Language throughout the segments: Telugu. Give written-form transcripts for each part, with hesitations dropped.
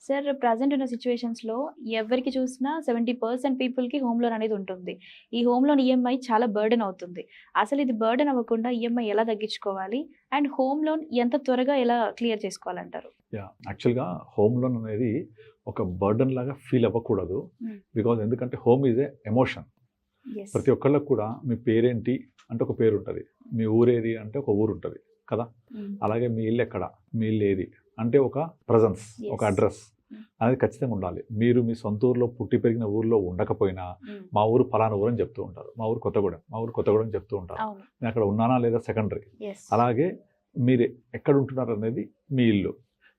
సార్ ప్రెజెంట్ ఉన్న సిట్యుయేషన్స్‌లో ఎవరికి చూసినా 70% పీపుల్‌కి హోమ్ లోన్ అనేది ఉంటుంది. ఈ హోమ్ లోన్ ఈఎంఐ చాలా బర్డెన్ అవుతుంది. అసలు ఇది బర్డెన్ అవ్వకుండా ఈఎంఐ ఎలా తగ్గించుకోవాలి? అండ్ హోమ్ లోన్ ఎంత త్వరగా ఎలా క్లియర్ చేసుకోవాలంటారు? యాక్చువల్‌గా హోమ్ లోన్ అనేది ఒక బర్డెన్ లాగా ఫీల్ అవ్వకూడదు. హ్మ్. బికాజ్ ఎందుకంటే home is a emotion. Yes. ప్రతి ఒక్కళ్ళకి కూడా మీ పేరేంటి అంటే ఒక పేరు ఉంటుంది, మీ ఊరేది అంటే ఒక ఊరు ఉంటుంది కదా. హ్మ్. అలాగే మీ ఇల్లు ఎక్కడ, మీ ఇల్లు ఏది అంటే ఒక ప్రజెన్స్, ఒక Yes. Address Mm. అనేది ఖచ్చితంగా ఉండాలి. మీరు మీ సొంత ఊరిలో పుట్టి పెరిగిన ఊరిలో ఉండకపోయినా హ్మ్. మా ఊరు ఫలానా ఊరు అని చెప్తూ ఉంటారు, మా ఊరు కొత్తగూడెం, మా ఊరు కొత్తగూడెం చెప్తూ ఉంటారు. అవును. నేను అక్కడ ఉన్నానా లేదా సెకండరీ. యెస్. అలాగే మీరు ఎక్కడ ఉంటున్నారు అనేది మీ ఇల్లు.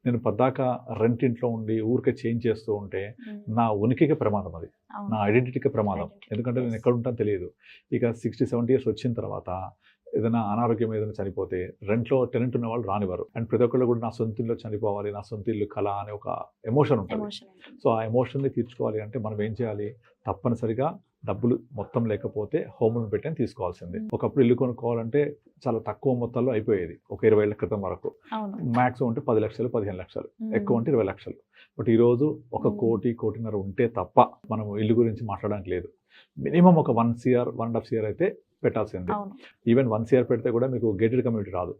నేను పద్దాక రెంట్ ఇంట్లో ఉండి ఊరికే చేంజ్ చేస్తూ ఉంటే హ్మ్. నా ఉనికికి ప్రమాదం అది, అవును. నా ఐడెంటిటీకి ప్రమాదం. Identity. ఎందుకంటే నేను Yes. ఎక్కడ ఉంటానో తెలియదు. ఇక 60-70 ఇయర్స్ వచ్చిన తర్వాత ఏదైనా అనారోగ్యం ఏదైనా చనిపోతే రెంట్లో టెనెంట్ ఉన్న వాళ్ళు రానివ్వరు. అండ్ ప్రతి ఒక్కళ్ళు కూడా నా సొంత ఇల్లు చనిపోవాలి, నా సొంత ఇల్లు కళ అనే ఒక ఎమోషన్ ఉంటుంది. ఎమోషన్ ఉంటుంది. సో ఆ ఎమోషన్ని తీర్చుకోవాలి అంటే మనం ఏం చేయాలి? తప్పనిసరిగా డబ్బులు మొత్తం లేకపోతే హోమ్ లోన్ పెట్టి తీసుకోవాల్సిందే. ఒకప్పుడు ఇల్లు కొనుక్కోవాలంటే చాలా తక్కువ మొత్తాల్లో అయిపోయేది, ఒక 20 ఏళ్ల క్రితం వరకు. అవును. మ్యాక్సిమం అంటే 10 లక్షలు, 15 లక్షలు, Hmm. ఎక్కువ అంటే 20 లక్షలు. బట్ ఈరోజు ఒక Hmm. కోటి, కోటిన్నర ఉంటే తప్ప మనం ఇల్లు గురించి మాట్లాడడానికి లేదు. మినిమం ఒక 1 CR, 1.5 CR అయితే పెట్టాల్సిందే. అవును. ఈవెన్ 1 CR పెడితే కూడా మీకు గేటెడ్ కమ్యూనిటీ రాదు.